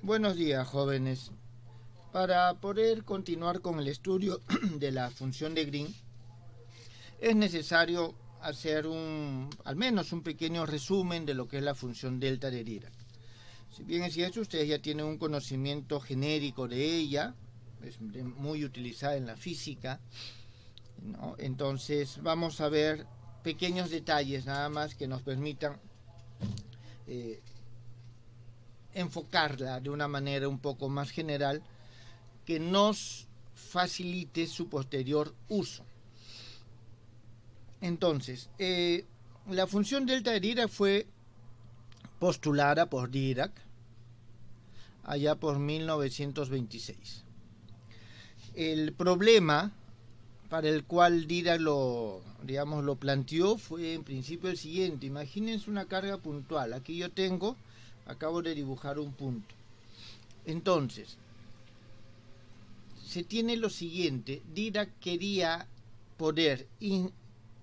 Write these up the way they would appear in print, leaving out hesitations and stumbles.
Buenos días, jóvenes. Para poder continuar con el estudio de la función de Green, es necesario hacer al menos un pequeño resumen de lo que es la función delta de Dirac. Si bien es cierto, ustedes ya tienen un conocimiento genérico de ella, es muy utilizada en la física, ¿no? Entonces vamos a ver pequeños detalles nada más que nos permitan enfocarla de una manera un poco más general que nos facilite su posterior uso. Entonces, la función delta de Dirac fue postulada por Dirac allá por 1926. El problema para el cual Dirac lo planteó fue en principio el siguiente. Imagínense una carga puntual. Aquí yo acabo de dibujar un punto. Entonces, se tiene lo siguiente. Dirac quería poder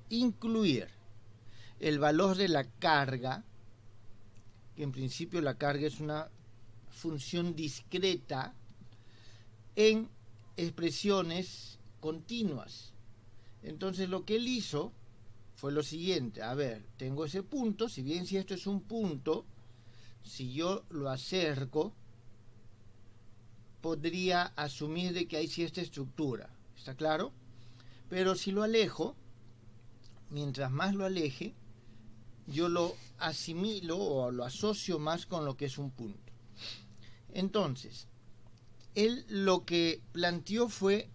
incluir el valor de la carga, que en principio la carga es una función discreta, en expresiones continuas. Entonces lo que él hizo fue lo siguiente. A ver, tengo ese punto, si bien si esto es un punto, si yo lo acerco, podría asumir de que hay cierta estructura. ¿Está claro? Pero si lo alejo, mientras más lo aleje, yo lo asimilo o lo asocio más con lo que es un punto. Entonces, él lo que planteó fue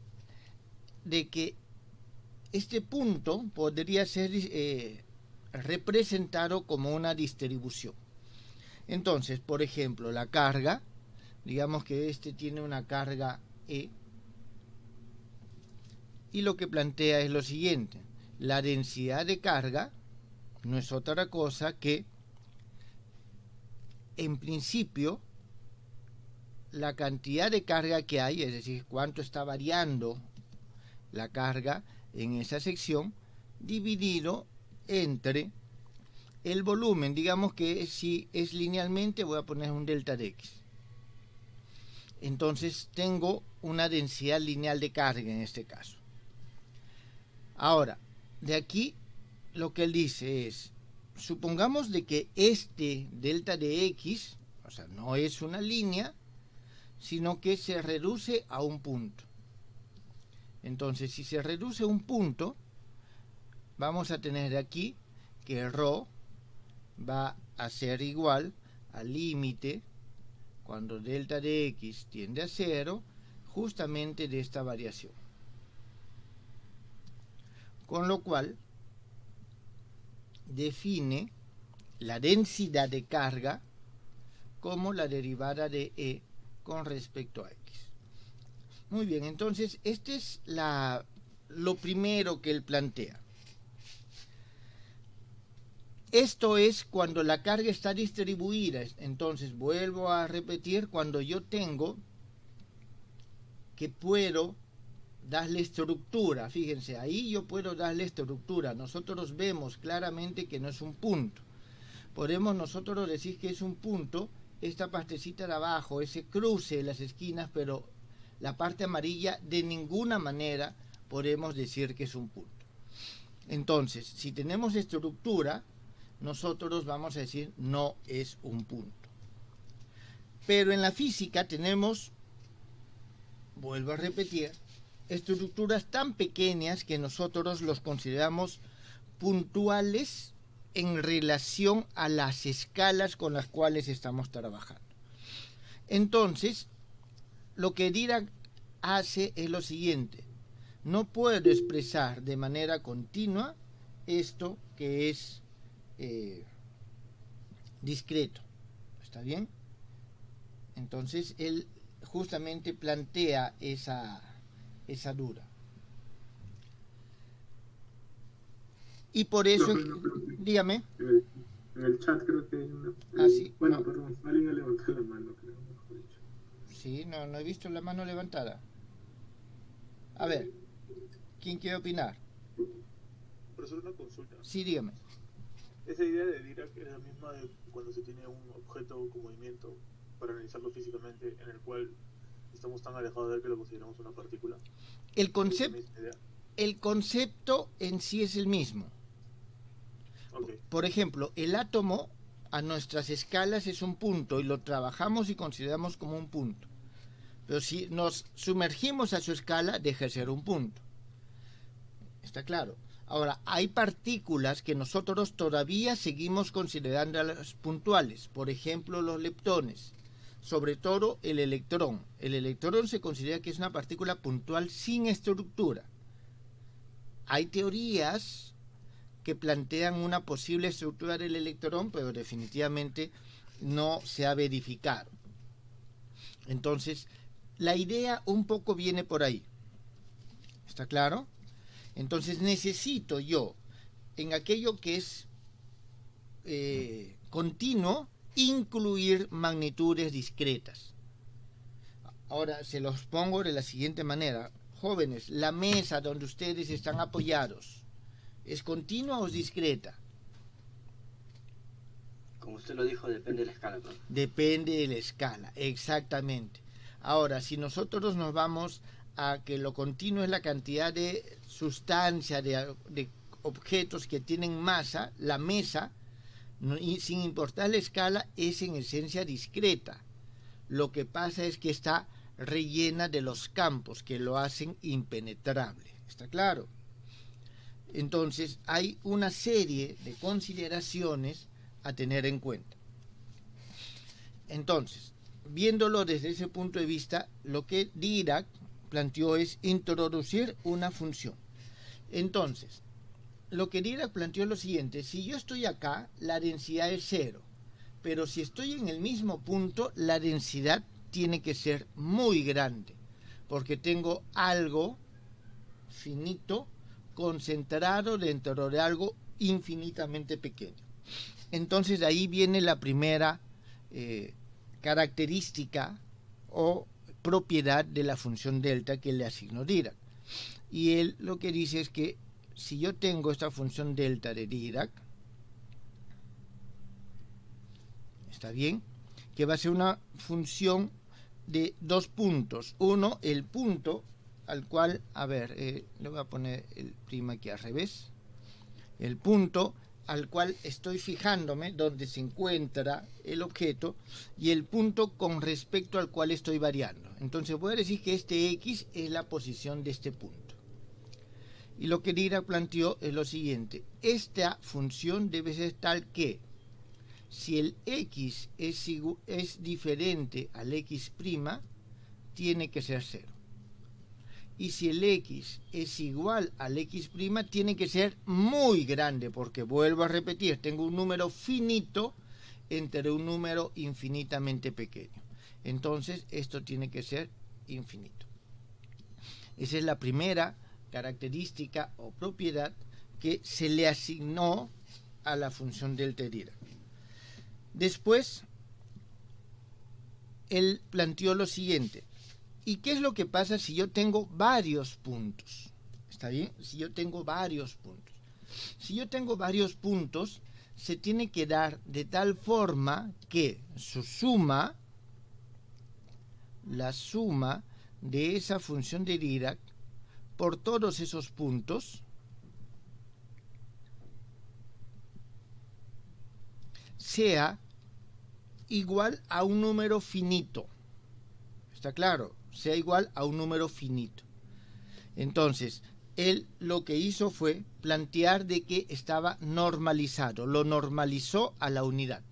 de que este punto podría ser representado como una distribución. Entonces, por ejemplo, la carga, digamos que este tiene una carga E, y lo que plantea es lo siguiente: la densidad de carga no es otra cosa que, en principio, la cantidad de carga que hay, es decir, cuánto está variando la carga en esa sección, dividido entre el volumen. Digamos que si es linealmente, voy a poner un delta de X. Entonces tengo una densidad lineal de carga en este caso. Ahora, de aquí lo que él dice es, supongamos de que este delta de X, o sea, no es una línea, sino que se reduce a un punto. Entonces, si se reduce a un punto, vamos a tener aquí que ρ va a ser igual al límite, cuando delta de X tiende a 0, justamente de esta variación. Con lo cual, define la densidad de carga como la derivada de E con respecto a X. Muy bien, entonces este es lo primero que él plantea. Esto es cuando la carga está distribuida. Entonces vuelvo a repetir, cuando yo tengo que puedo darle estructura. Fíjense, ahí yo puedo darle estructura. Nosotros vemos claramente que no es un punto. Podemos nosotros decir que es un punto esta partecita de abajo, ese cruce de las esquinas, pero la parte amarilla de ninguna manera podemos decir que es un punto. Entonces, si tenemos estructura, nosotros vamos a decir no es un punto. Pero en la física tenemos, vuelvo a repetir, estructuras tan pequeñas que nosotros los consideramos puntuales en relación a las escalas con las cuales estamos trabajando. Entonces, lo que Dirac hace es lo siguiente: no puedo expresar de manera continua esto que es discreto. ¿Está bien? Entonces, él justamente plantea esa duda. Y por eso, dígame. En el chat creo que hay una... sí, bueno, no. Perdón, alguien ha levantado la mano, creo, mejor dicho. Sí, no he visto la mano levantada. A ver, ¿quién quiere opinar? Profesor, una consulta. Sí, dígame. Esa idea de Dirac es la misma de cuando se tiene un objeto con movimiento para analizarlo físicamente, en el cual estamos tan alejados de él que lo consideramos una partícula? El, ¿Es la concep- misma idea? el concepto en sí es el mismo. Ok, Por ejemplo, el átomo a nuestras escalas es un punto y lo trabajamos y consideramos como un punto. Pero si nos sumergimos a su escala, deja de ser un punto. ¿Está claro? Ahora, hay partículas que nosotros todavía seguimos considerando las puntuales. Por ejemplo, los leptones. Sobre todo el electrón. El electrón se considera que es una partícula puntual sin estructura. Hay teorías que plantean una posible estructura del electrón, pero definitivamente no se ha verificado. Entonces, la idea un poco viene por ahí. ¿Está claro? Entonces necesito yo, en aquello que es continuo, incluir magnitudes discretas. Ahora se los pongo de la siguiente manera. Jóvenes, la mesa donde ustedes están apoyados, ¿es continua o es discreta? Como usted lo dijo, depende de la escala, profe. Depende de la escala, exactamente. Ahora, si nosotros nos vamos a que lo continuo es la cantidad de sustancia, de objetos que tienen masa, la mesa, no, y sin importar la escala, es en esencia discreta. Lo que pasa es que está rellena de los campos que lo hacen impenetrable. ¿Está claro? Entonces, hay una serie de consideraciones a tener en cuenta. Entonces, viéndolo desde ese punto de vista, lo que Dirac planteó es introducir una función. Entonces, lo que Dirac planteó es lo siguiente: si yo estoy acá, la densidad es 0, pero si estoy en el mismo punto, la densidad tiene que ser muy grande, porque tengo algo finito concentrado dentro de algo infinitamente pequeño. Entonces de ahí viene la primera característica o propiedad de la función delta que le asignó Dirac. Y él lo que dice es que si yo tengo esta función delta de Dirac, ¿está bien? Que va a ser una función de dos puntos. Uno, el punto al cual, a ver, le voy a poner el prima aquí al revés. El punto al cual estoy fijándome, donde se encuentra el objeto, y el punto con respecto al cual estoy variando. Entonces voy a decir que este X es la posición de este punto. Y lo que Dirac planteó es lo siguiente: esta función debe ser tal que si el X es diferente al X', tiene que ser 0. Y si el X es igual al X', tiene que ser muy grande, porque vuelvo a repetir, tengo un número finito entre un número infinitamente pequeño. Entonces, esto tiene que ser infinito. Esa es la primera característica o propiedad que se le asignó a la función delta de Dirac. Después, él planteó lo siguiente: ¿y qué es lo que pasa si yo tengo varios puntos? ¿Está bien? Si yo tengo varios puntos. Si yo tengo varios puntos, se tiene que dar de tal forma que su suma, la suma de esa función de Dirac por todos esos puntos, sea igual a un número finito. ¿Está claro? Sea igual a un número finito. Entonces, él lo que hizo fue plantear de que estaba normalizado, lo normalizó a la unidad.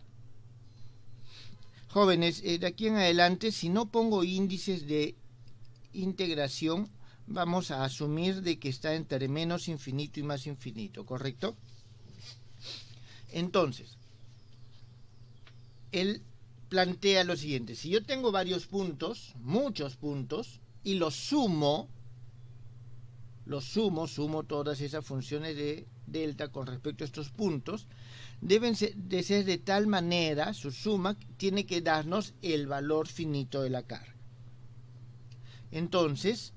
Jóvenes, de aquí en adelante, si no pongo índices de integración, vamos a asumir de que está entre menos infinito y más infinito, ¿correcto? Entonces, él plantea lo siguiente: si yo tengo varios puntos, muchos puntos, y los sumo todas esas funciones de delta con respecto a estos puntos, deben de ser de tal manera, su suma tiene que darnos el valor finito de la carga. Entonces,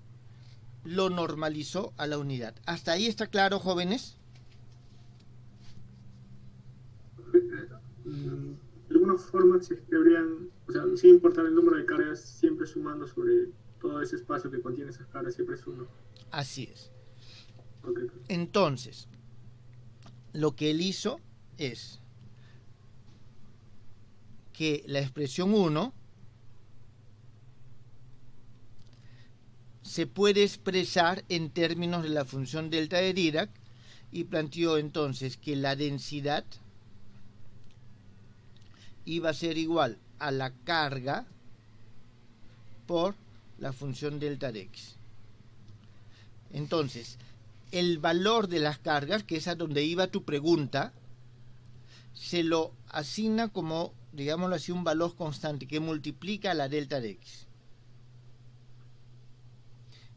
lo normalizó a la unidad. ¿Hasta ahí está claro, jóvenes? Creo alguna forma, si es que habrían, o sea, sin importar el número de cargas, siempre sumando sobre todo ese espacio que contiene esas cargas, siempre es 1. Así es. Okay. Entonces, lo que él hizo es que la expresión 1 se puede expresar en términos de la función delta de Dirac y planteó entonces que la densidad iba a ser igual a la carga por la función delta de x. Entonces, el valor de las cargas, que es a donde iba tu pregunta, se lo asigna como, digámoslo así, un valor constante que multiplica la delta de x.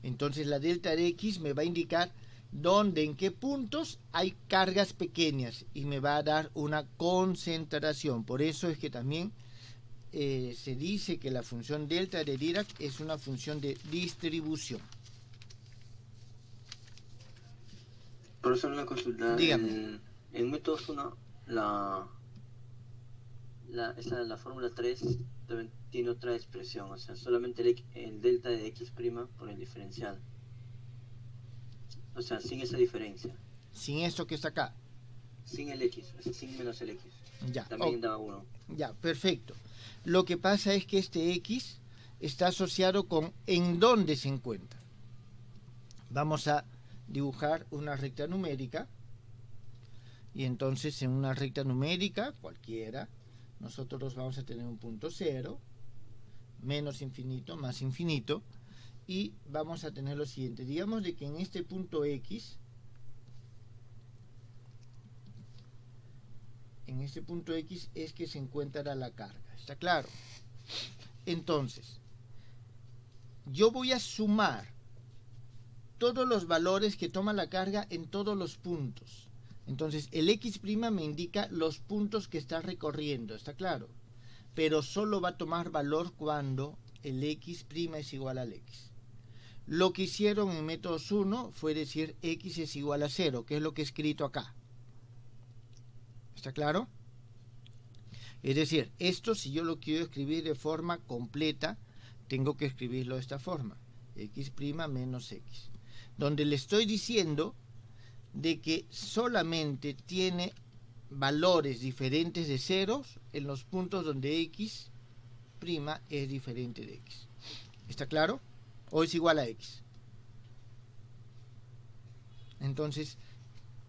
Entonces la delta de x me va a indicar dónde, en qué puntos hay cargas pequeñas y me va a dar una concentración. Por eso es que también se dice que la función delta de Dirac es una función de distribución. Profesor, una consulta. Dígame. En métodos 1, la fórmula 3 también tiene otra expresión, o sea, solamente el delta de x' por el diferencial. O sea, sin esa diferencia. Sin esto que está acá. Sin el x, o sea, sin menos el x. Ya. También daba 1. Ya, perfecto. Lo que pasa es que este x está asociado con en dónde se encuentra. Vamos a dibujar una recta numérica. Y entonces en una recta numérica, cualquiera, nosotros vamos a tener un punto 0, menos infinito, más infinito, y vamos a tener lo siguiente. Digamos de que en este punto x, es que se encuentra la carga. ¿Está claro? Entonces, yo voy a sumar todos los valores que toma la carga en todos los puntos. Entonces, el x' me indica los puntos que está recorriendo, ¿está claro? Pero solo va a tomar valor cuando el x' es igual al x. Lo que hicieron en métodos 1 fue decir x es igual a 0, que es lo que he escrito acá. ¿Está claro? Es decir, esto si yo lo quiero escribir de forma completa, tengo que escribirlo de esta forma. X' menos x. Donde le estoy diciendo de que solamente tiene valores diferentes de ceros en los puntos donde x' es diferente de x. ¿Está claro? ¿O es igual a x? Entonces,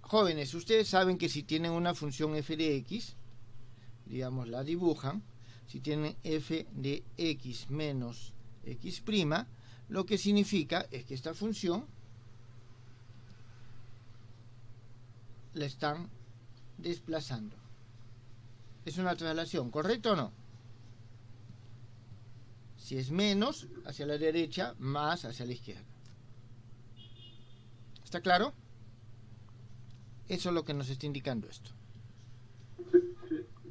jóvenes, ustedes saben que si tienen una función f de x, digamos, la dibujan, si tienen f de x menos x', lo que significa es que esta función la están desplazando. Es una traslación, ¿correcto o no? Si es menos hacia la derecha, más hacia la izquierda. ¿Está claro? Eso es lo que nos está indicando esto.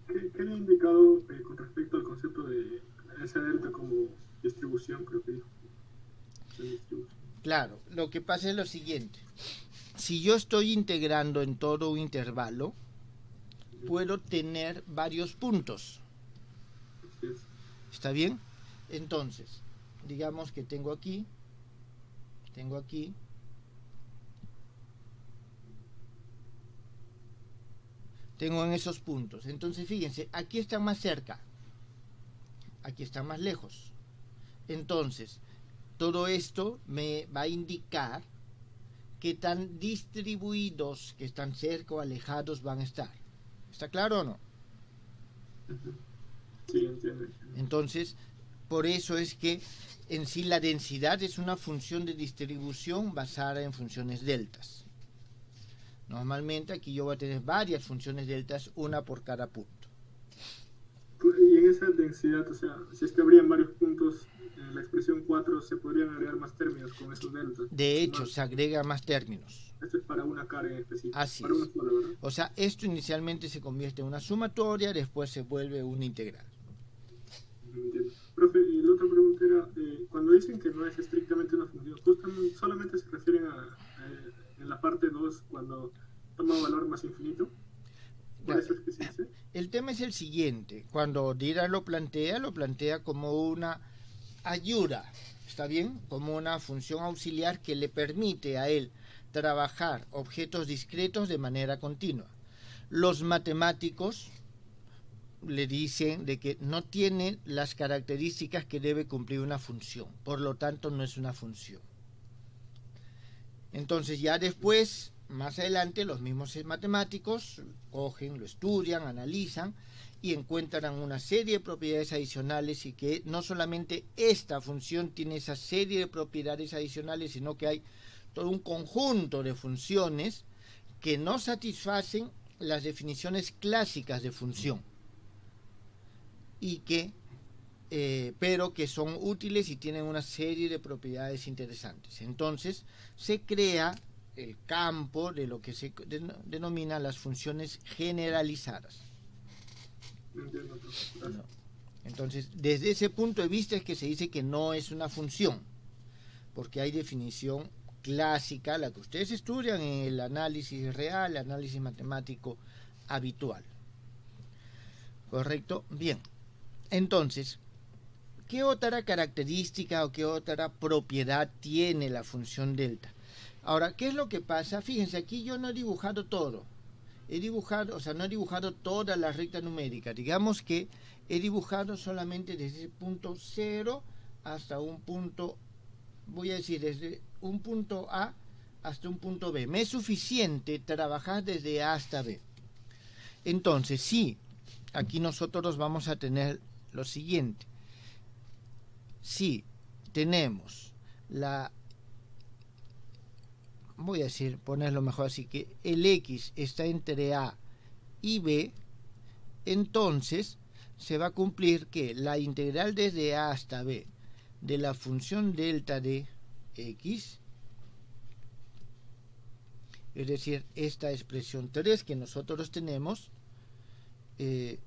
¿Qué le ha indicado con respecto al concepto de esa delta como distribución? Creo que dijo. Claro, lo que pasa es lo siguiente. Si yo estoy integrando en todo un intervalo, puedo tener varios puntos. ¿Está bien? Entonces, digamos que tengo aquí, tengo en esos puntos. Entonces, fíjense, aquí están más cerca, aquí están más lejos. Entonces, todo esto me va a indicar qué tan distribuidos, que están cerca o alejados van a estar. ¿Está claro o no? Sí, entiendo. Entonces, por eso es que en sí la densidad es una función de distribución basada en funciones deltas. Normalmente aquí yo voy a tener varias funciones deltas, una por cada punto. Y en esa densidad, o sea, si es que habrían varios puntos, en la expresión 4 se podrían agregar más términos con esos deltas. De hecho, se agregan más términos. Esto es para una carga en específico. Así para es. una sola, ¿verdad? O sea, esto inicialmente se convierte en una sumatoria, después se vuelve una integral. Entiendo. Profe, y la otra pregunta era, cuando dicen que no es estrictamente una función, justamente solamente se refieren en la parte 2 cuando toma valor más infinito. Por eso es que se dice. El tema es el siguiente. Cuando Dirac lo plantea como una ayuda, ¿está bien? Como una función auxiliar que le permite a él trabajar objetos discretos de manera continua. Los matemáticos le dicen de que no tiene las características que debe cumplir una función, por lo tanto no es una función. Entonces ya después, más adelante, los mismos matemáticos cogen, lo estudian, analizan y encuentran una serie de propiedades adicionales, y que no solamente esta función tiene esa serie de propiedades adicionales, sino que hay todo un conjunto de funciones que no satisfacen las definiciones clásicas de función, y que pero que son útiles y tienen una serie de propiedades interesantes. Entonces se crea el campo de lo que se denomina las funciones generalizadas. No. Entonces, desde ese punto de vista es que se dice que no es una función, porque hay definición clásica, la que ustedes estudian en el análisis real, el análisis matemático habitual. ¿Correcto? Bien. Entonces, ¿qué otra característica o qué otra propiedad tiene la función delta? Ahora, ¿qué es lo que pasa? Fíjense, aquí yo no he dibujado todo. He dibujado, o sea, no he dibujado toda la recta numérica. Digamos que he dibujado solamente desde ese punto 0 hasta un punto, voy a decir, desde un punto A hasta un punto B. Me es suficiente trabajar desde A hasta B. Entonces, sí, aquí nosotros vamos a tener lo siguiente. Si tenemos voy a decir, ponerlo mejor así, que el X está entre A y B, entonces se va a cumplir que la integral desde A hasta B de la función delta de X, es decir, esta expresión 3 que nosotros tenemos, se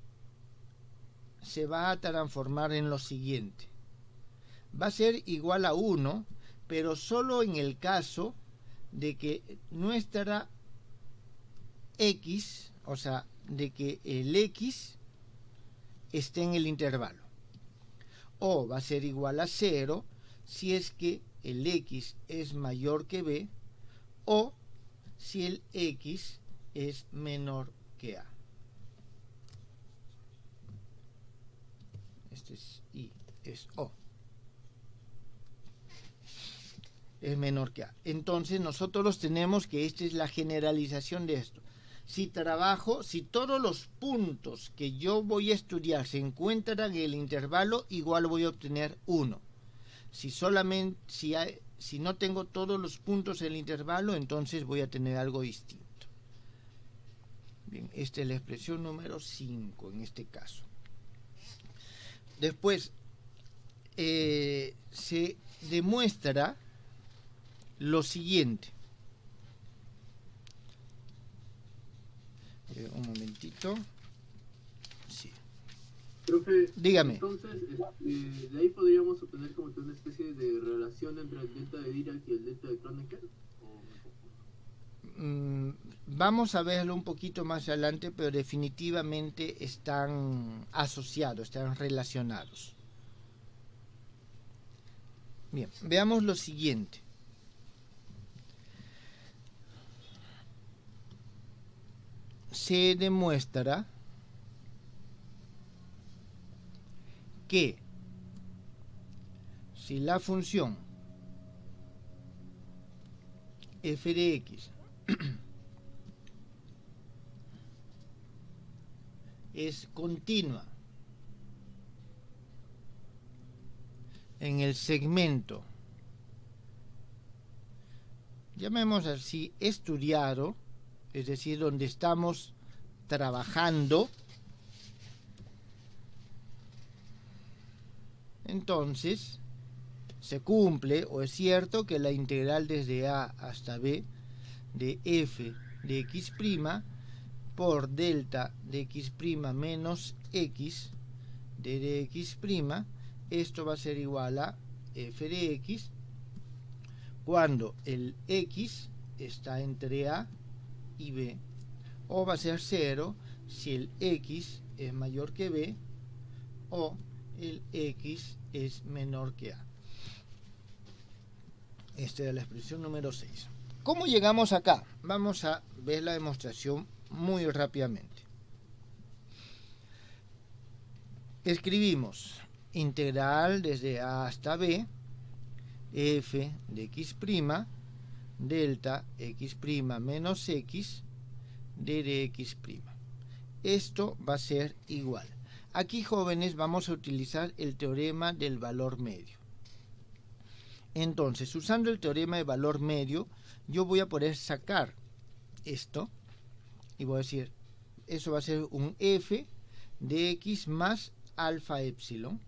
va a transformar en lo siguiente. Va a ser igual a 1, pero solo en el caso de que nuestra X, o sea, de que el X esté en el intervalo. O va a ser igual a 0 si es que el X es mayor que B, o si el X es menor que A. Este es I, es O. Es menor que A. Entonces nosotros tenemos que esta es la generalización de esto. Si todos los puntos que yo voy a estudiar se encuentran en el intervalo, igual voy a obtener 1. Si no tengo todos los puntos en el intervalo, entonces voy a tener algo distinto. Bien, esta es la expresión número 5 en este caso. Después se demuestra lo siguiente. Un momentito. Sí. Profe, dígame. Entonces, de ahí podríamos obtener como que una especie de relación entre el delta de Dirac y el delta de Kronecker. Vamos a verlo un poquito más adelante, pero definitivamente están asociados, están relacionados. Bien, veamos lo siguiente. Se demuestra que si la función f de x es continua en el segmento, llamemos así, estudiado, es decir, donde estamos trabajando, entonces se cumple o es cierto que la integral desde A hasta B de f de x' por delta de x' menos x de x', esto va a ser igual a f de x cuando el x está entre A y B, o va a ser 0 si el x es mayor que b o el x es menor que a. Esta es la expresión número 6. ¿Cómo llegamos acá? Vamos a ver la demostración muy rápidamente. Escribimos integral desde a hasta b, f de x', delta x' menos x de x'. Esto va a ser igual. Aquí, jóvenes, vamos a utilizar el teorema del valor medio. Entonces, usando el teorema de valor medio, yo voy a poder sacar esto y voy a decir, eso va a ser un f de x más alfa epsilon,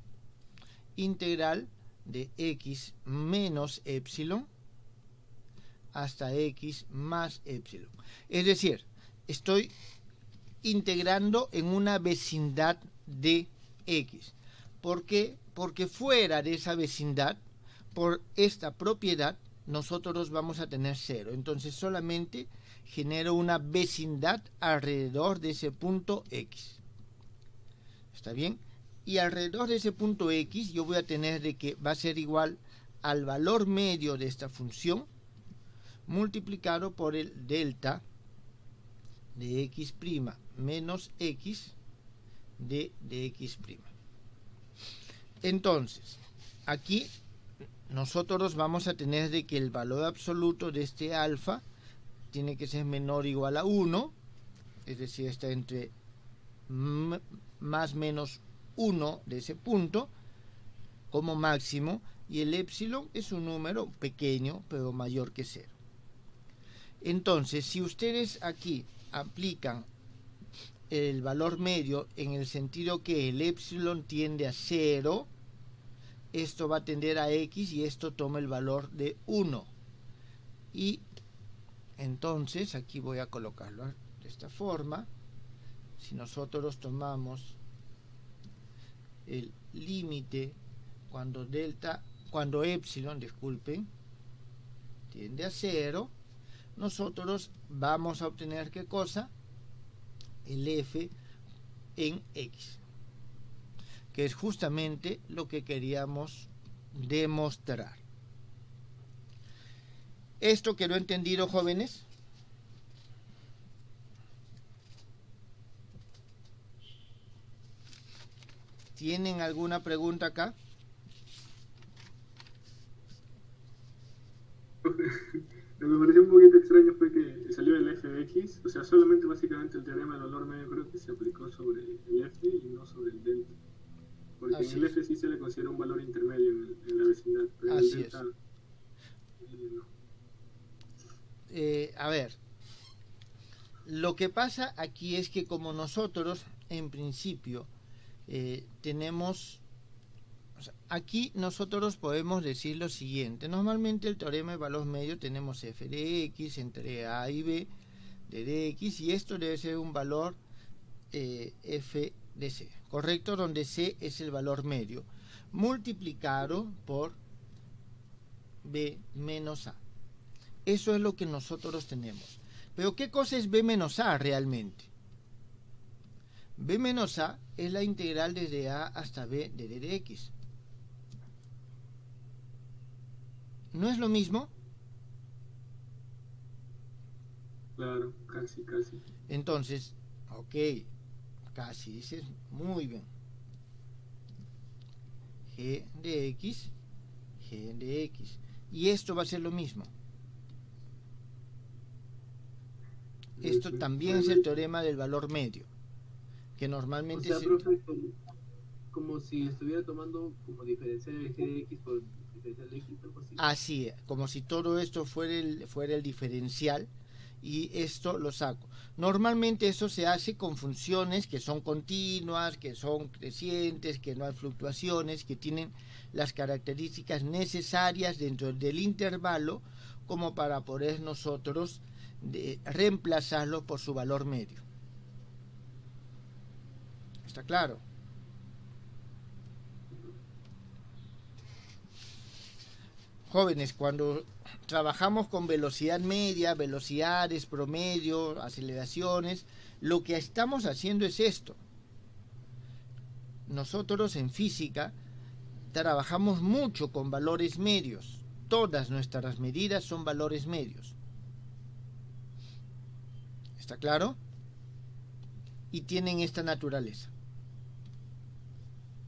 integral de x menos epsilon hasta x más epsilon. Es decir, estoy integrando en una vecindad de x. ¿Por qué? Porque fuera de esa vecindad, por esta propiedad, nosotros vamos a tener 0. Entonces solamente genero una vecindad alrededor de ese punto x. ¿Está bien? Y alrededor de ese punto x yo voy a tener de que va a ser igual al valor medio de esta función multiplicado por el delta de x' menos x de x'. Entonces, aquí nosotros vamos a tener de que el valor absoluto de este alfa tiene que ser menor o igual a 1, es decir, está entre más menos 1 de ese punto como máximo, y el epsilon es un número pequeño pero mayor que 0. Entonces, si ustedes aquí aplican el valor medio en el sentido que el epsilon tiende a 0, esto va a tender a x y esto toma el valor de 1. Y entonces aquí voy a colocarlo de esta forma. Si nosotros tomamos el límite cuando epsilon, disculpen, tiende a 0, nosotros vamos a obtener ¿qué cosa? El f en x, que es justamente lo que queríamos demostrar. ¿Esto quedó entendido, jóvenes? ¿Tienen alguna pregunta acá? Lo que me pareció un poquito extraño fue que salió el f de x, o sea, solamente básicamente el teorema del valor medio creo que se aplicó sobre el f y no sobre el delta. Porque Así en el es. f sí se le considera un valor intermedio en la vecindad, pero en el Así delta no. A ver, lo que pasa aquí es que como nosotros en principio tenemos, o sea, aquí nosotros podemos decir lo siguiente: normalmente el teorema de valor medio tenemos f de x entre a y b de x, y esto debe ser un valor f de c, correcto, donde c es el valor medio multiplicado por b menos a. Eso es lo que nosotros tenemos. Pero ¿qué cosa es b menos a realmente? B menos a es la integral desde a hasta b de d de x. ¿No es lo mismo? Claro, casi. Entonces, ok, casi dices muy bien. G de x, G de x. Y esto va a ser lo mismo. Esto también es el teorema del valor medio, que normalmente O sea, profe, como si estuviera tomando como diferencial el g de x por diferencial de x, algo así. así, como si todo esto fuera el diferencial, y esto lo saco. Normalmente eso se hace con funciones que son continuas, que son crecientes, que no hay fluctuaciones, que tienen las características necesarias dentro del intervalo como para poder nosotros reemplazarlo por su valor medio. ¿Está claro? Jóvenes, cuando trabajamos con velocidad media, velocidades, promedio, aceleraciones. Lo que estamos haciendo es esto. Nosotros en física trabajamos mucho con valores medios. Todas nuestras medidas son valores medios. ¿Está claro? Y tienen esta naturaleza.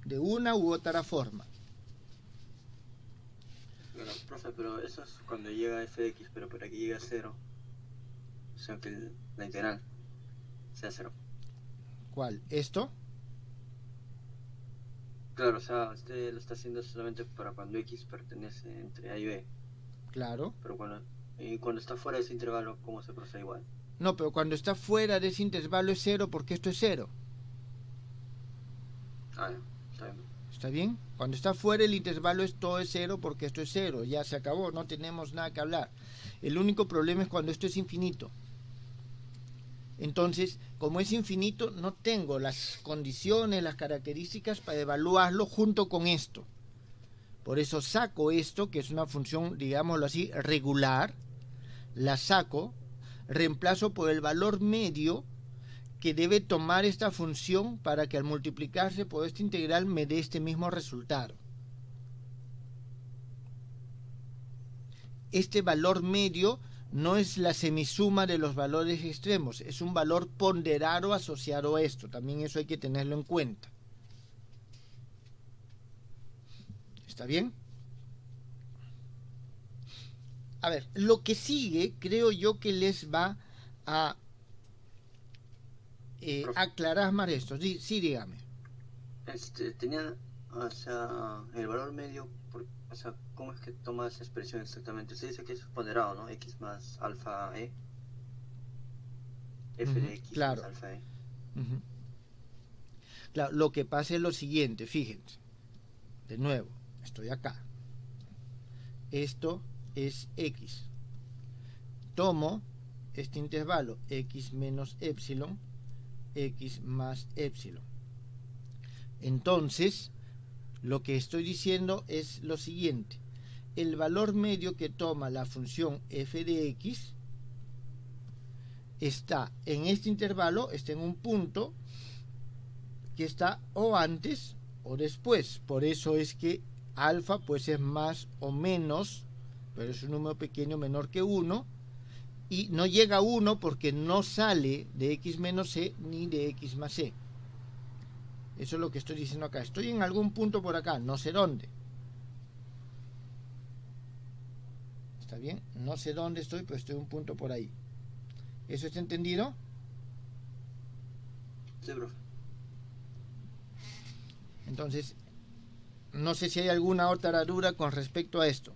De una u otra forma. Bueno, profe, pero eso es cuando llega a fx, pero para que llegue a 0, o sea que la integral sea 0. ¿Cuál? ¿Esto? Claro, o sea, usted lo está haciendo solamente para cuando x pertenece entre a y b, Claro. pero cuando está fuera de ese intervalo, ¿cómo se procede igual? No, pero cuando está fuera de ese intervalo es 0 porque esto es 0. Ah, ya, está bien. ¿Está bien? Cuando está fuera el intervalo todo es 0 porque esto es 0. Ya se acabó, no tenemos nada que hablar. El único problema es cuando esto es infinito. Entonces, como es infinito, no tengo las condiciones, las características para evaluarlo junto con esto. Por eso saco esto, que es una función, digámoslo así, regular. La saco, reemplazo por el valor medio que debe tomar esta función para que al multiplicarse por esta integral me dé este mismo resultado. Este valor medio no es la semisuma de los valores extremos, es un valor ponderado asociado a esto. También eso hay que tenerlo en cuenta. ¿Está bien? A ver, lo que sigue creo yo que les va a aclarar más esto. Sí, dígame. Tenía, o sea, el valor medio, o sea, ¿cómo es que toma esa expresión exactamente? Se dice que es ponderado, ¿no? X más alfa e. F de X claro. más alfa e. Claro, lo que pasa es lo siguiente, fíjense. De nuevo, estoy acá. Esto es X. Tomo este intervalo, X menos epsilon, X más epsilon. Entonces, lo que estoy diciendo es lo siguiente. El valor medio que toma la función f de x está en este intervalo, está en un punto que está o antes o después. Por eso es que alfa pues es más o menos, pero es un número pequeño menor que 1, y no llega a 1 porque no sale de x menos c ni de x más c. Eso es lo que estoy diciendo acá. Estoy en algún punto por acá, no sé dónde. ¿Está bien? No sé dónde estoy, pero estoy en un punto por ahí. ¿Eso está entendido? Sí, profe. Entonces, no sé si hay alguna otra duda con respecto a esto.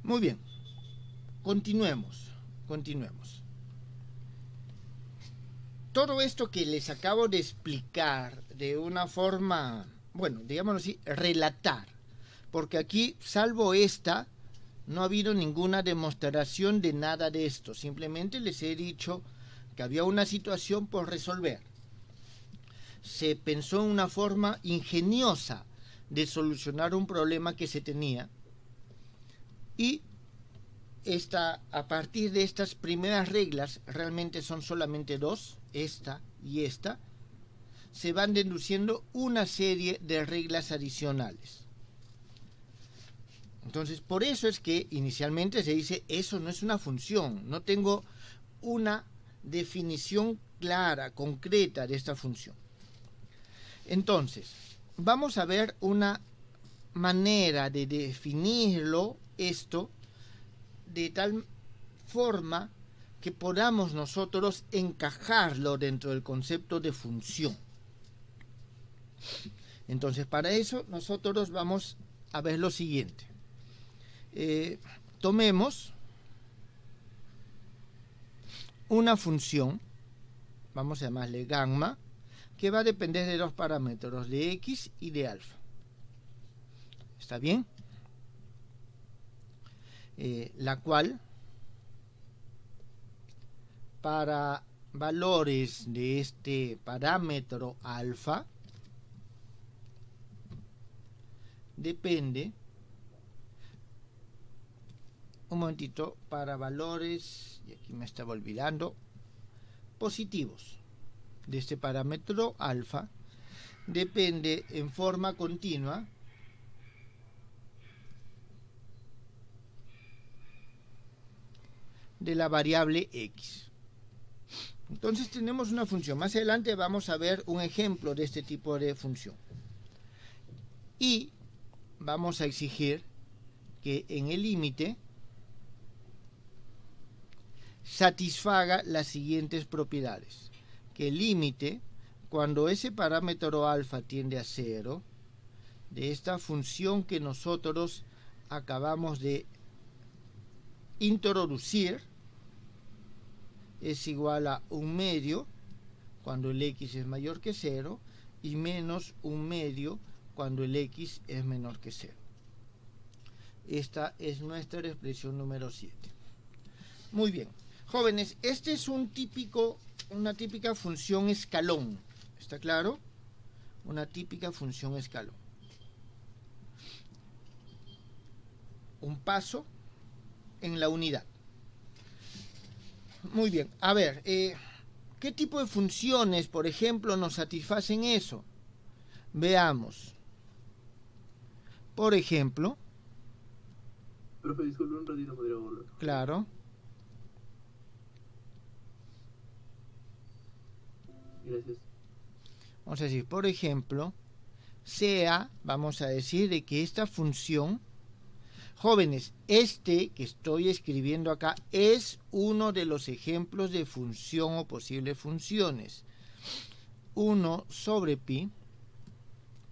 Muy bien. Continuemos. Todo esto que les acabo de explicar de una forma, bueno, digámoslo así, relatar. Porque aquí, salvo esta, no ha habido ninguna demostración de nada de esto. Simplemente les he dicho que había una situación por resolver. Se pensó en una forma ingeniosa de solucionar un problema que se tenía. Y a partir de estas primeras reglas, realmente son solamente dos, esta y esta, se van deduciendo una serie de reglas adicionales. Entonces, por eso es que inicialmente se dice, eso no es una función, no tengo una definición clara, concreta de esta función. Entonces, vamos a ver una manera de definirlo, esto, de tal forma que podamos nosotros encajarlo dentro del concepto de función. Entonces, para eso nosotros vamos a ver lo siguiente. Tomemos una función, vamos a llamarle gamma, que va a depender de dos parámetros, de x y de alfa. ¿Está bien? La cual, para valores de este parámetro alfa, depende, un momentito, para valores, y aquí me estaba olvidando, positivos de este parámetro alfa, depende en forma continua de la variable x. Entonces tenemos una función. Más adelante vamos a ver un ejemplo de este tipo de función. Y vamos a exigir que en el límite satisfaga las siguientes propiedades. Que el límite, cuando ese parámetro alfa tiende a 0, de esta función que nosotros acabamos de introducir, es igual a 1 medio cuando el x es mayor que 0 y menos 1 medio cuando el x es menor que 0. Esta es nuestra expresión número 7. Muy bien. Jóvenes, este es una típica función escalón. ¿Está claro? Una típica función escalón. Un paso en la unidad. Muy bien. A ver, ¿qué tipo de funciones, por ejemplo, nos satisfacen eso? Veamos. Por ejemplo. Profe, disculpe un ratito, podría volver. Claro. Gracias. Vamos a decir, por ejemplo, vamos a decir de que esta función, jóvenes, este que estoy escribiendo acá es uno de los ejemplos de función o posibles funciones. 1 sobre pi,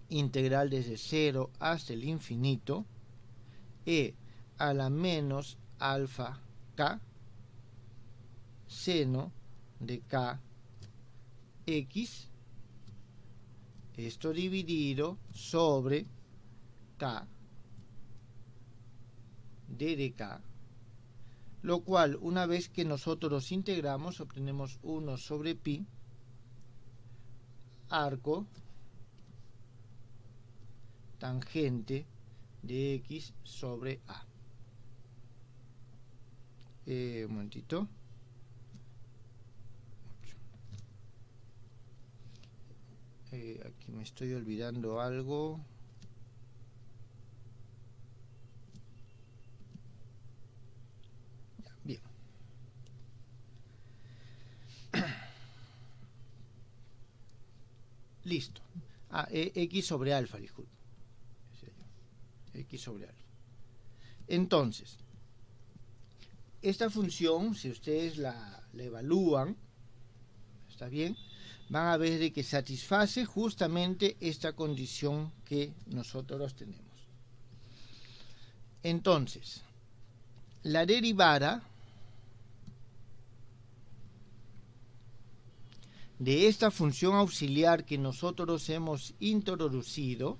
integral desde 0 hasta el infinito, e a la menos alfa k, seno de k x, esto dividido sobre k d de k, lo cual una vez que nosotros integramos obtenemos 1 sobre pi arco tangente de x sobre a. Un momentito. Aquí me estoy olvidando algo. Bien. Listo. X sobre alfa, disculpe. X sobre alfa. Entonces, esta función, si ustedes la evalúan, ¿está bien? Van a ver de que satisface justamente esta condición que nosotros tenemos. Entonces, la derivada de esta función auxiliar que nosotros hemos introducido,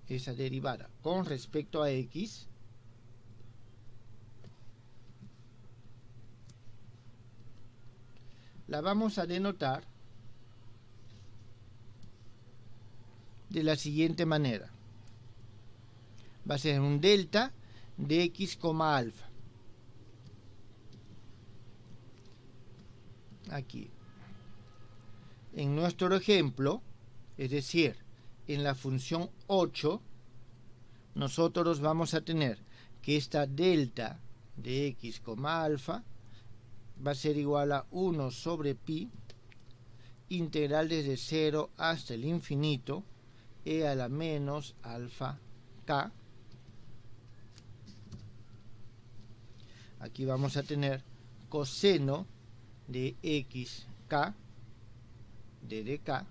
esa derivada con respecto a x, la vamos a denotar de la siguiente manera. Va a ser un delta de x, alfa. Aquí. En nuestro ejemplo, es decir, en la función 8, nosotros vamos a tener que esta delta de x, alfa va a ser igual a 1 sobre pi, integral desde 0 hasta el infinito, e a la menos alfa k. Aquí vamos a tener coseno de xk, d de k.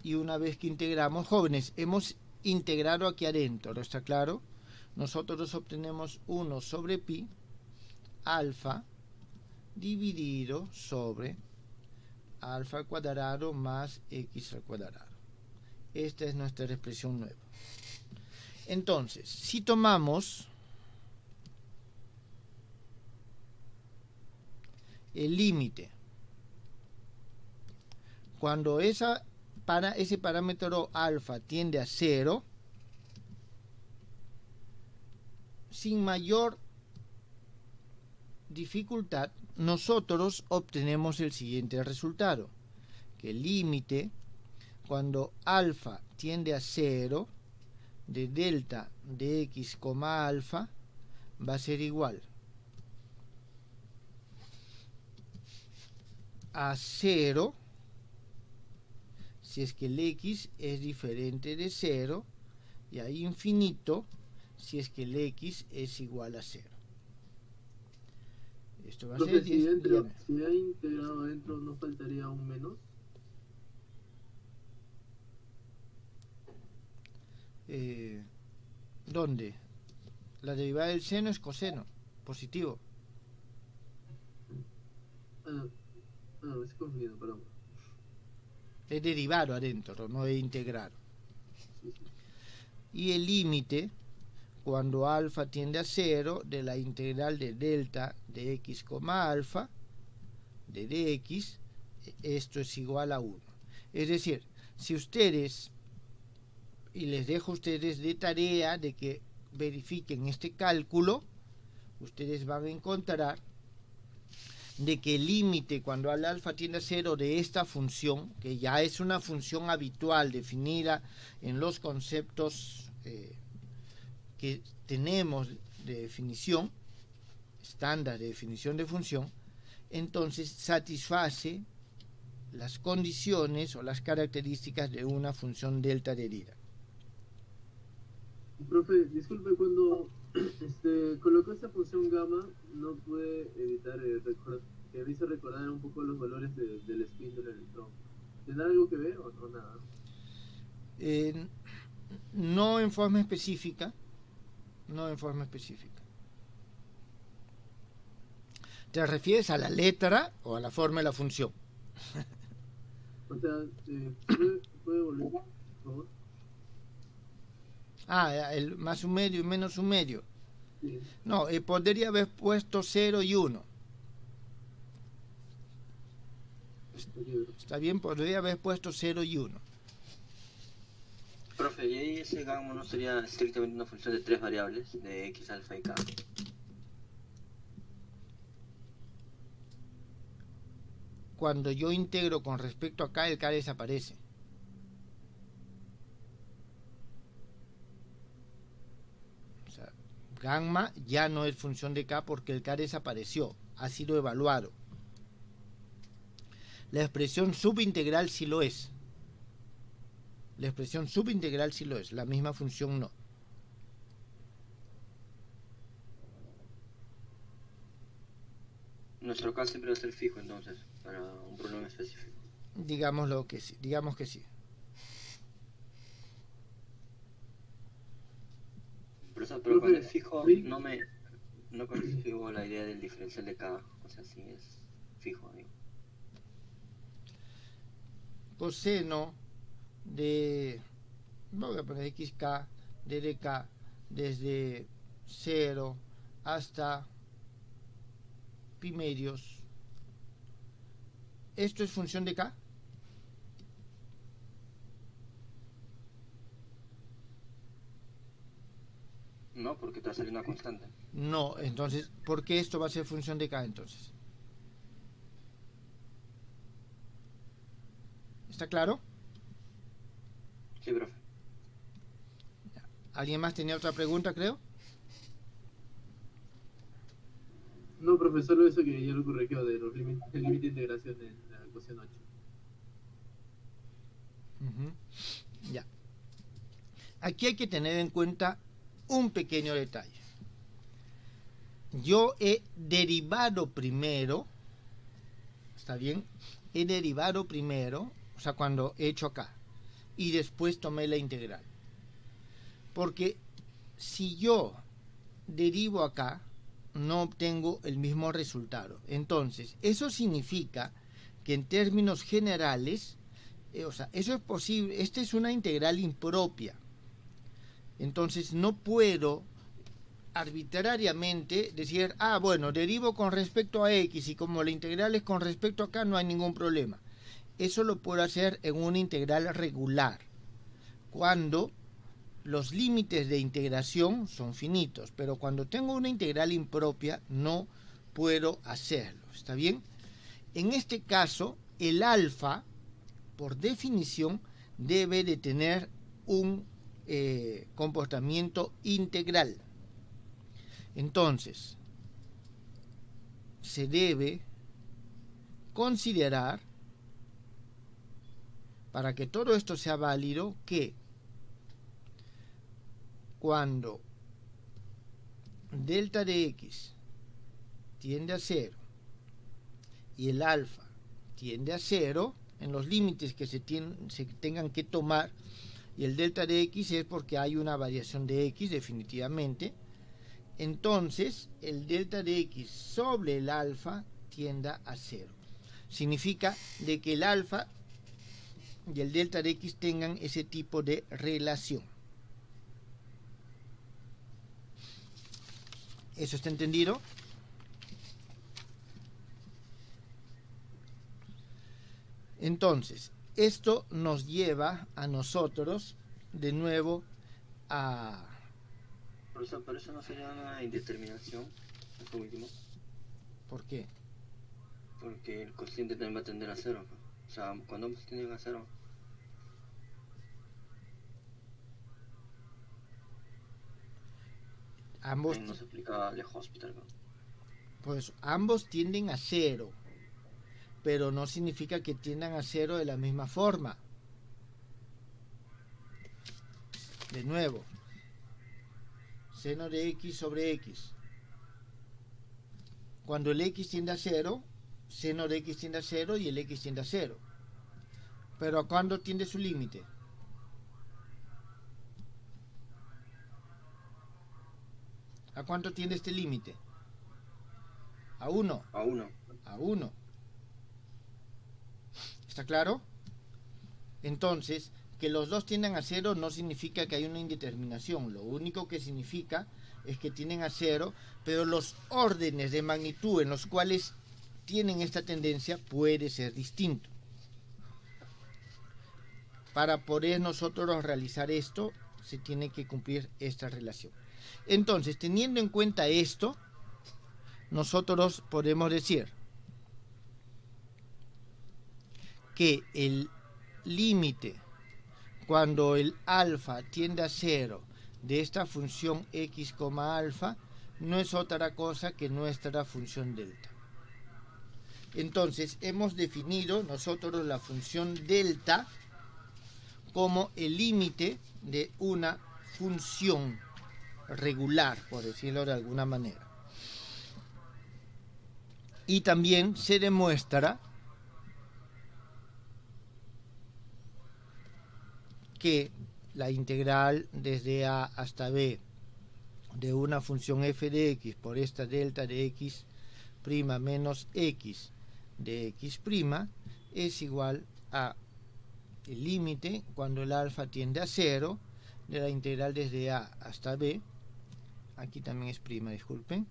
Y una vez que integramos, jóvenes, hemos integrado aquí adentro, ¿no está claro? Nosotros obtenemos 1 sobre pi, alfa, dividido sobre alfa al cuadrado más x al cuadrado. Esta es nuestra expresión nueva. Entonces, si tomamos el límite cuando esa ese parámetro alfa tiende a 0, sin mayor dificultad, nosotros obtenemos el siguiente resultado, que el límite cuando alfa tiende a 0 de delta de x, alfa va a ser igual a 0 si es que el x es diferente de 0 y a infinito si es que el x es igual a 0. Esto va a ser 10. Si hay integrado adentro, ¿no faltaría un menos? ¿Dónde? La derivada del seno es coseno, positivo. Me estoy confundiendo, perdón. Es derivado adentro, no es integrado. Sí. Y el límite, cuando alfa tiende a 0, de la integral de delta de x, alfa, de dx, esto es igual a 1. Es decir, si ustedes, y les dejo a ustedes de tarea de que verifiquen este cálculo, ustedes van a encontrar de que el límite cuando al alfa tiende a 0 de esta función, que ya es una función habitual definida en los conceptos que tenemos de definición, estándar de definición de función, entonces satisface las condiciones o las características de una función delta de Dirac. Profe, disculpe, cuando colocó esta función gamma, no pude evitar que me hizo recordar un poco los valores del spin del electrón. ¿Tendrá algo que ver o nada? No en forma específica. No en forma específica. ¿Te refieres a la letra o a la forma de la función? O sea, ¿puede volver, por favor? El más un medio y menos un medio. Sí. No, podría haber puesto 0 y 1. Está bien, podría haber puesto 0 y 1. Profe, ¿y ahí ese gamma no sería estrictamente una función de 3 variables, de x, alfa y k? Cuando yo integro con respecto a k, el k desaparece. O sea, gamma ya no es función de k porque el k desapareció, ha sido evaluado. La expresión subintegral sí lo es. La expresión subintegral sí lo es, la misma función no. Nuestro k siempre va a ser fijo entonces, para un problema específico. Digamos que sí. Pero cuando es fijo, no consigo la idea del diferencial de k, o sea, sí es fijo, digo. Coseno de, voy a poner xk de dk desde 0 hasta pi medios. ¿Esto es función de k? No, porque te va a salir una constante. No, entonces, ¿por qué esto va a ser función de k entonces? ¿Está claro? Sí, profe. ¿Alguien más tenía otra pregunta, creo? No, profe, solo eso que ya lo corrigió de los límites, el límite de integración en la ecuación 8. Ya. Aquí hay que tener en cuenta un pequeño detalle. Yo he derivado primero, ¿está bien? He derivado primero, o sea, cuando he hecho acá, y después tomé la integral. Porque si yo derivo acá, no obtengo el mismo resultado. Entonces, eso significa que en términos generales, o sea, eso es posible, esta es una integral impropia. Entonces, no puedo arbitrariamente decir, bueno, derivo con respecto a x y como la integral es con respecto a acá, no hay ningún problema. Eso lo puedo hacer en una integral regular, cuando los límites de integración son finitos, pero cuando tengo una integral impropia no puedo hacerlo, ¿está bien? En este caso, el alfa, por definición, debe de tener un comportamiento integral. Entonces, se debe considerar, para que todo esto sea válido, que cuando delta de x tiende a 0 y el alfa tiende a 0, en los límites que se tengan que tomar, y el delta de x es porque hay una variación de x definitivamente, entonces el delta de x sobre el alfa tienda a 0. Significa de que el alfa y el delta de x tengan ese tipo de relación. ¿Eso está entendido? Entonces, esto nos lleva a nosotros de nuevo a... Profesor, pero eso no sería una indeterminación, eso último, ¿Por qué? porque el cociente también va a tender a 0. O sea, cuando ambos tienden a 0, Ambos, no se aplica de hospital, ¿no? pues ambos tienden a 0, pero no significa que tiendan a 0 de la misma forma. De nuevo, seno de x sobre x. Cuando el x tiende a 0, seno de x tiende a 0 y el x tiende a 0. Pero ¿a cuándo tiende su límite? ¿A cuánto tiende este límite? A 1. A 1. A 1. ¿Está claro? Entonces, que los dos tiendan a 0 no significa que hay una indeterminación. Lo único que significa es que tienden a 0, pero los órdenes de magnitud en los cuales tienen esta tendencia puede ser distinto. Para poder nosotros realizar esto, se tiene que cumplir esta relación. Entonces, teniendo en cuenta esto, nosotros podemos decir que el límite cuando el alfa tiende a 0 de esta función x, alfa no es otra cosa que nuestra función delta. Entonces, hemos definido nosotros la función delta como el límite de una función regular, por decirlo de alguna manera. Y también se demuestra que la integral desde a hasta b de una función f de x por esta delta de x' menos x de x' es igual a el límite cuando el alfa tiende a 0 de la integral desde a hasta b, aquí también es prima, disculpen,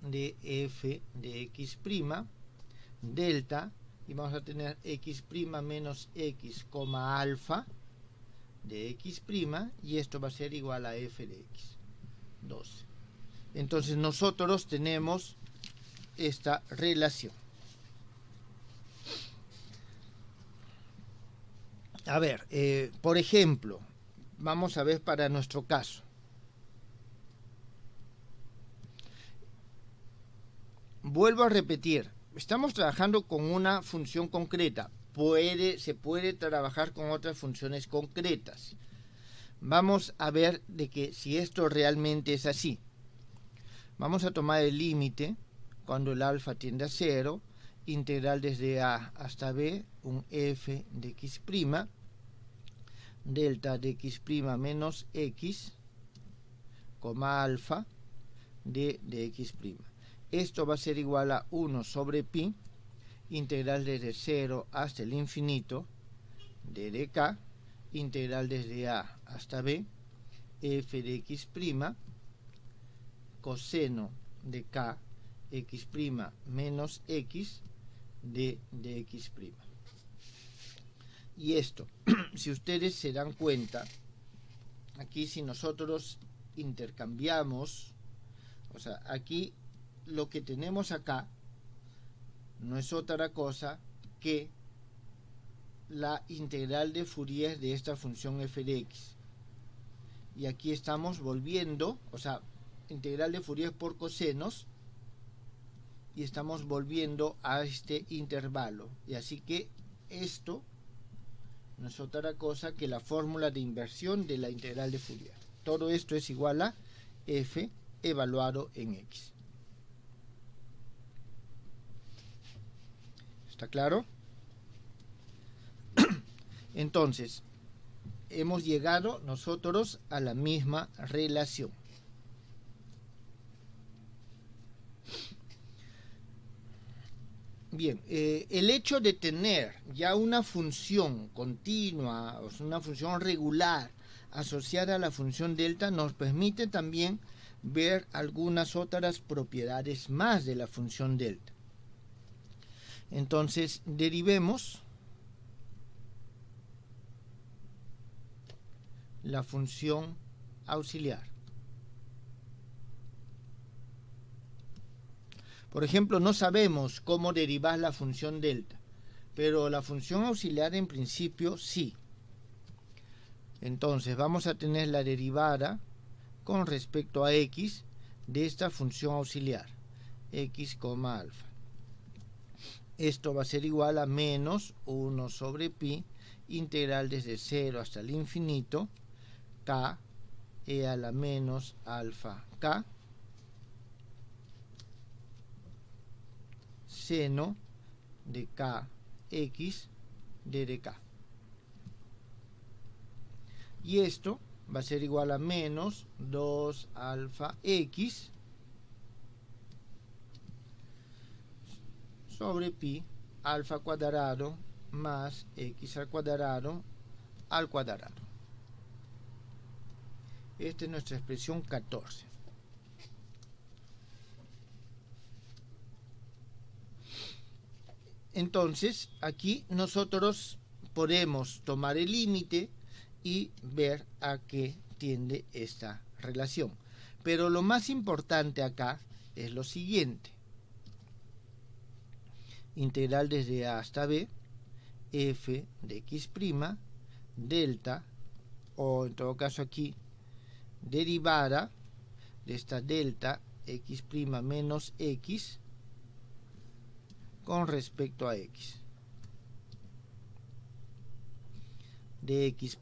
de f de x' delta, y vamos a tener x' menos x, alfa de x', y esto va a ser igual a f de x, 12. Entonces nosotros tenemos esta relación. A ver, por ejemplo, vamos a ver para nuestro caso. Vuelvo a repetir, estamos trabajando con una función concreta. Se puede trabajar con otras funciones concretas. Vamos a ver de que si esto realmente es así. Vamos a tomar el límite cuando el alfa tiende a 0, integral desde a hasta b, un f de x', delta de x' menos x, alfa de x'. Esto va a ser igual a 1 sobre pi, integral desde 0 hasta el infinito, de dk, integral desde a hasta b, f de x', coseno de k x' menos x de x'. Y esto, si ustedes se dan cuenta, aquí si nosotros intercambiamos, o sea, aquí lo que tenemos acá no es otra cosa que la integral de Fourier de esta función f de x. Y aquí estamos volviendo, o sea, integral de Fourier por cosenos, y estamos volviendo a este intervalo. Y así que esto no es otra cosa que la fórmula de inversión de la integral de Fourier. Todo esto es igual a f evaluado en x. ¿Está claro? Entonces, hemos llegado nosotros a la misma relación. Bien, el hecho de tener ya una función continua, o sea, una función regular asociada a la función delta, nos permite también ver algunas otras propiedades más de la función delta. Entonces, derivemos la función auxiliar. Por ejemplo, no sabemos cómo derivar la función delta, pero la función auxiliar en principio sí. Entonces vamos a tener la derivada con respecto a x de esta función auxiliar, x, alfa. Esto va a ser igual a menos 1 sobre pi, integral desde 0 hasta el infinito, k e a la menos alfa k, seno de kx de dk. Y esto va a ser igual a menos 2 alfa x sobre pi alfa cuadrado más x al cuadrado. Esta es nuestra expresión 14. Entonces, aquí nosotros podemos tomar el límite y ver a qué tiende esta relación. Pero lo más importante acá es lo siguiente. Integral desde a hasta b, f de x', delta, o en todo caso aquí, derivada de esta delta x' menos x con respecto a x de x'.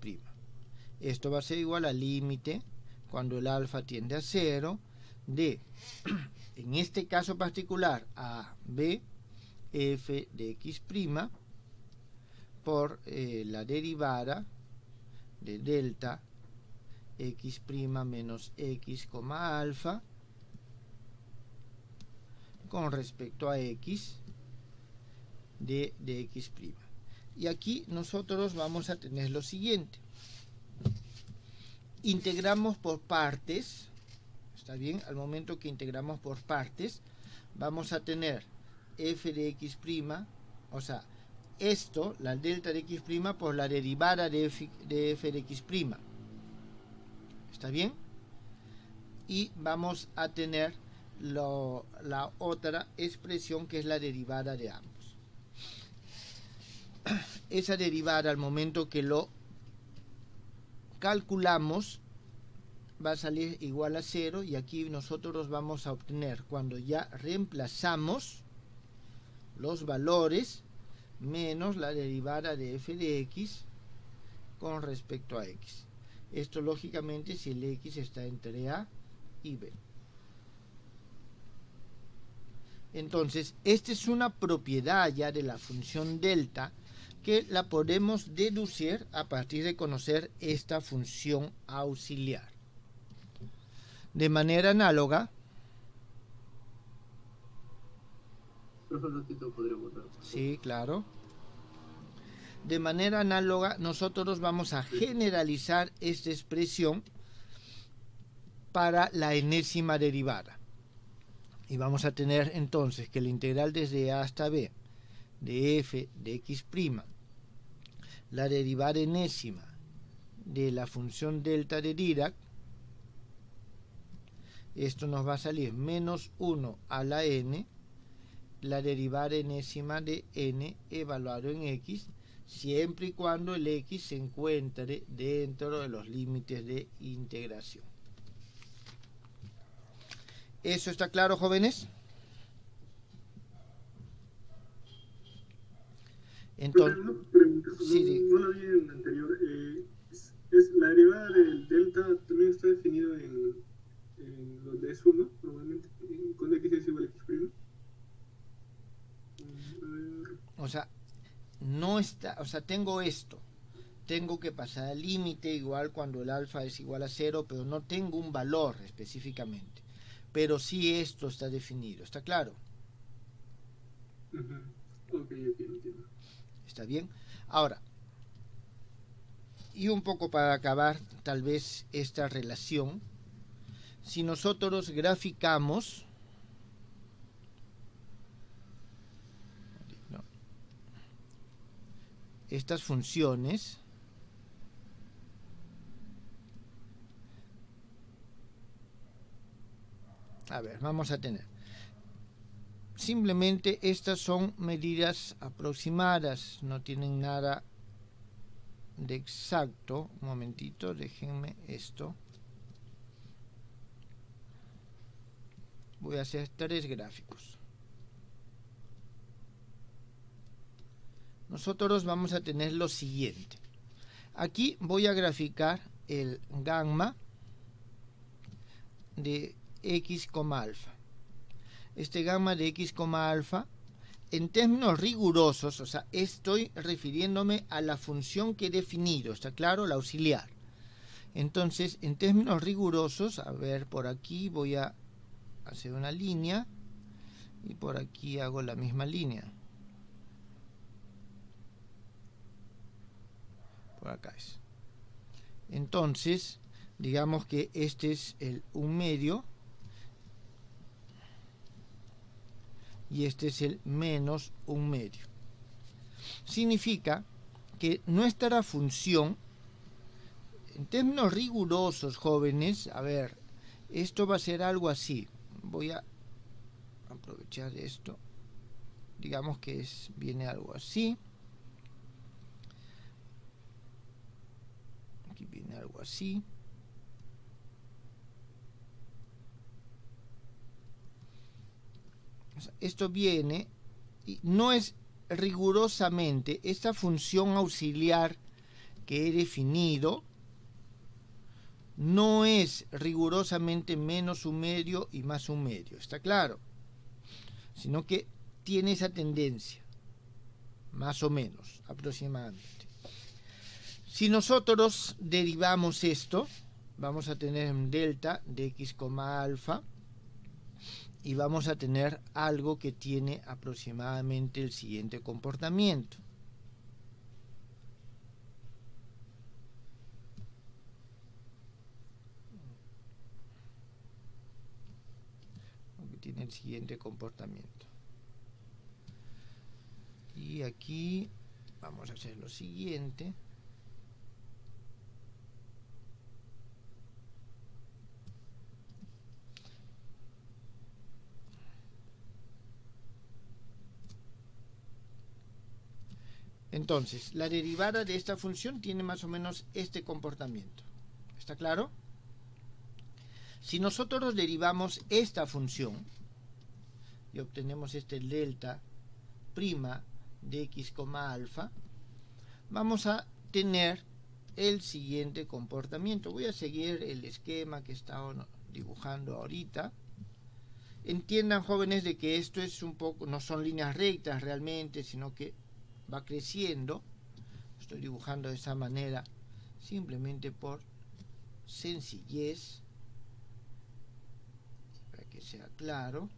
Esto va a ser igual al límite cuando el alfa tiende a 0 de, en este caso particular, a b f de x' por la derivada de delta x' menos x, alfa con respecto a x de x'. Y aquí nosotros vamos a tener lo siguiente. Integramos por partes, ¿está bien? Al momento que integramos por partes, vamos a tener f de x', o sea, esto, la delta de x' por la derivada de f de x'. ¿Está bien? Y vamos a tener la otra expresión que es la derivada de ambos. Esa derivada, al momento que lo calculamos, va a salir igual a 0, y aquí nosotros vamos a obtener, cuando ya reemplazamos los valores, menos la derivada de f de x con respecto a x. Esto lógicamente si el x está entre a y b. Entonces, esta es una propiedad ya de la función delta que la podemos deducir a partir de conocer esta función auxiliar. De manera análoga, sí, claro. De manera análoga, nosotros vamos a generalizar esta expresión para la enésima derivada. Y vamos a tener entonces que la integral desde a hasta b de f de x', la derivada enésima de la función delta de Dirac, esto nos va a salir menos 1 a la n, la derivada enésima de n evaluado en x, siempre y cuando el x se encuentre dentro de los límites de integración. ¿Eso está claro, jóvenes? Entonces, Una pregunta, sí, no la vi en la anterior. La derivada del delta también está definido en donde es 1, normalmente, cuando x es igual a x'. o sea, no está, o sea, tengo esto. Tengo que pasar al límite igual cuando el alfa es igual a 0, pero no tengo un valor específicamente. Pero sí esto está definido, ¿está claro? Ok, entiendo. ¿Está bien? Ahora, y un poco para acabar tal vez esta relación, si nosotros graficamos estas funciones, a ver, vamos a tener simplemente estas son medidas aproximadas, no tienen nada de exacto. Un momentito, déjenme esto. Voy a hacer 3 gráficos. Nosotros vamos a tener lo siguiente. Aquí voy a graficar el gamma de x, alfa. Este gamma de x, alfa, en términos rigurosos, o sea, estoy refiriéndome a la función que he definido, ¿está claro? La auxiliar. Entonces, en términos rigurosos, a ver, por aquí voy a hacer una línea y por aquí hago la misma línea. Por acá es. Entonces, digamos que este es el 1/2 y este es el menos 1/2. Significa que nuestra función, en términos rigurosos, jóvenes, a ver, esto va a ser algo así. Voy a aprovechar esto. Digamos que viene algo así. Aquí viene algo así. O sea, esto viene y no es rigurosamente esta función auxiliar que he definido, no es rigurosamente menos 1/2 y más 1/2, ¿está claro? Sino que tiene esa tendencia, más o menos, aproximadamente. Si nosotros derivamos esto, vamos a tener un delta de x, alfa, y vamos a tener algo que tiene aproximadamente el siguiente comportamiento. Tiene el siguiente comportamiento. Y aquí vamos a hacer lo siguiente. Entonces, la derivada de esta función tiene más o menos este comportamiento. ¿Está claro? Si nosotros derivamos esta función y obtenemos este delta prima de x, alfa, vamos a tener el siguiente comportamiento. Voy a seguir el esquema que he estado dibujando ahorita. Entiendan, jóvenes, de que esto es un poco, no son líneas rectas realmente, sino que va creciendo. Estoy dibujando de esa manera simplemente por sencillez, para que sea claro.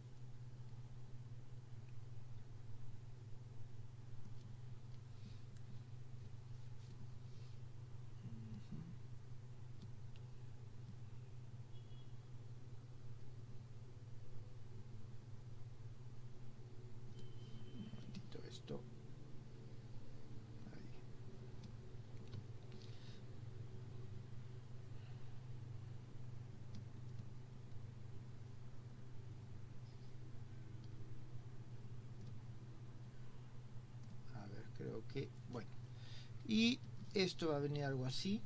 que, bueno, y esto va a venir algo así.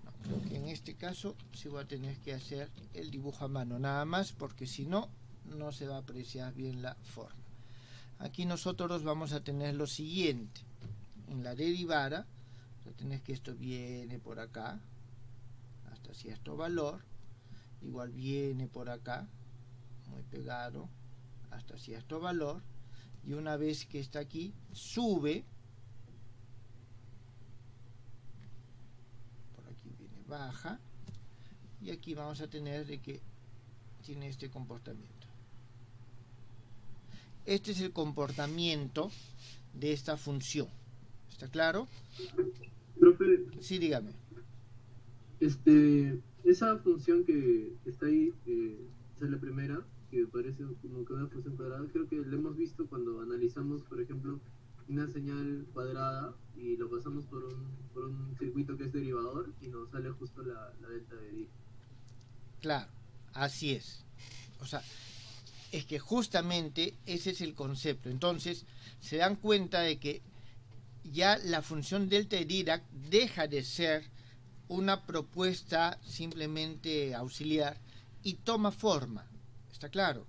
No, creo que en este caso sí voy a tener que hacer el dibujo a mano nada más, porque si no, no se va a apreciar bien la forma. Aquí nosotros vamos a tener lo siguiente. En la derivada, tenés que esto viene por acá hasta cierto valor, igual viene por acá, muy pegado, hasta cierto valor, y una vez que está aquí, sube, por aquí viene baja, y aquí vamos a tener de que tiene este comportamiento. Este es el comportamiento de esta función. ¿Está claro? Profe, Sí, dígame. esa función que está ahí, esa es la primera, que parece como que una función cuadrada, creo que la hemos visto cuando analizamos, por ejemplo, una señal cuadrada y lo pasamos por un circuito que es derivador y nos sale justo la delta de D. Claro, así es. O sea, es que justamente ese es el concepto. Entonces, se dan cuenta de que ya la función delta de Dirac deja de ser una propuesta simplemente auxiliar y toma forma. ¿Está claro?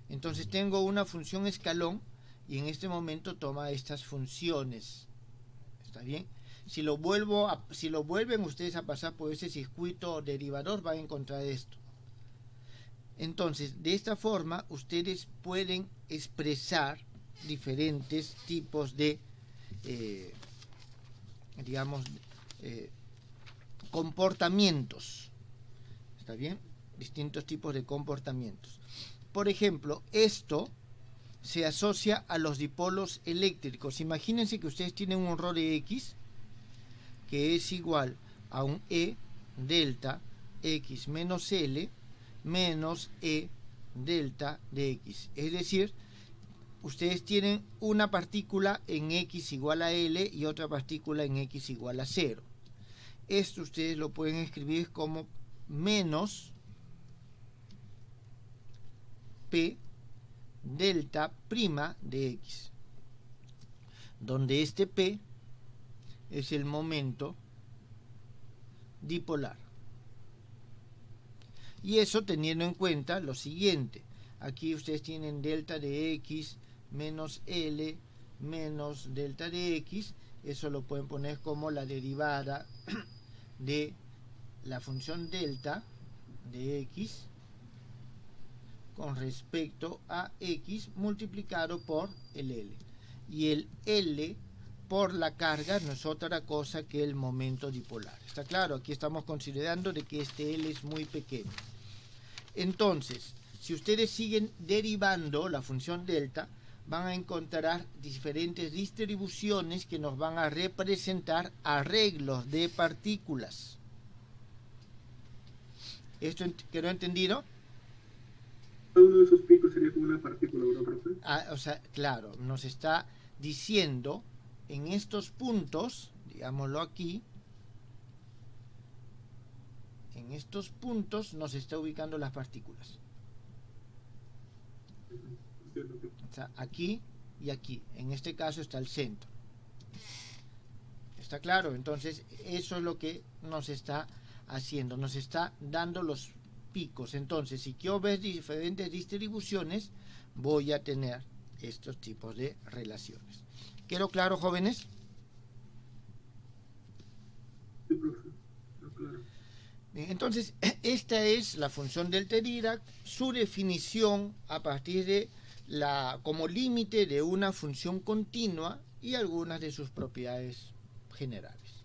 Entonces tengo una función escalón y en este momento toma estas funciones. ¿Está bien? Si lo vuelven ustedes a pasar por ese circuito derivador, van a encontrar esto. Entonces, de esta forma, ustedes pueden expresar diferentes tipos de, comportamientos. ¿Está bien? Distintos tipos de comportamientos. Por ejemplo, esto se asocia a los dipolos eléctricos. Imagínense que ustedes tienen un rho de X que es igual a un E delta X menos L menos E delta de X. Es decir, ustedes tienen una partícula en X igual a L y otra partícula en X igual a 0. Esto ustedes lo pueden escribir como menos P delta prima de X, donde este P es el momento dipolar. Y eso teniendo en cuenta lo siguiente. Aquí ustedes tienen delta de X menos L menos delta de X. Eso lo pueden poner como la derivada de la función delta de X con respecto a X multiplicado por el L. Y el L por la carga no es otra cosa que el momento dipolar. ¿Está claro? Aquí estamos considerando de que este L es muy pequeño. Entonces, si ustedes siguen derivando la función delta, van a encontrar diferentes distribuciones que nos van a representar arreglos de partículas. ¿Esto quedó entendido? Cada uno de esos picos sería como una partícula, ¿no, profe? O sea, claro, nos está diciendo en estos puntos, digámoslo aquí, en estos puntos nos está ubicando las partículas. O sea, aquí y aquí. En este caso está el centro. ¿Está claro? Entonces, eso es lo que nos está haciendo. Nos está dando los picos. Entonces, si quiero ver diferentes distribuciones, voy a tener estos tipos de relaciones. ¿Quedó claro, jóvenes? Sí, profe. No, claro. Bien, entonces, esta es la función delta de Dirac, su definición a partir de como límite de una función continua y algunas de sus propiedades generales.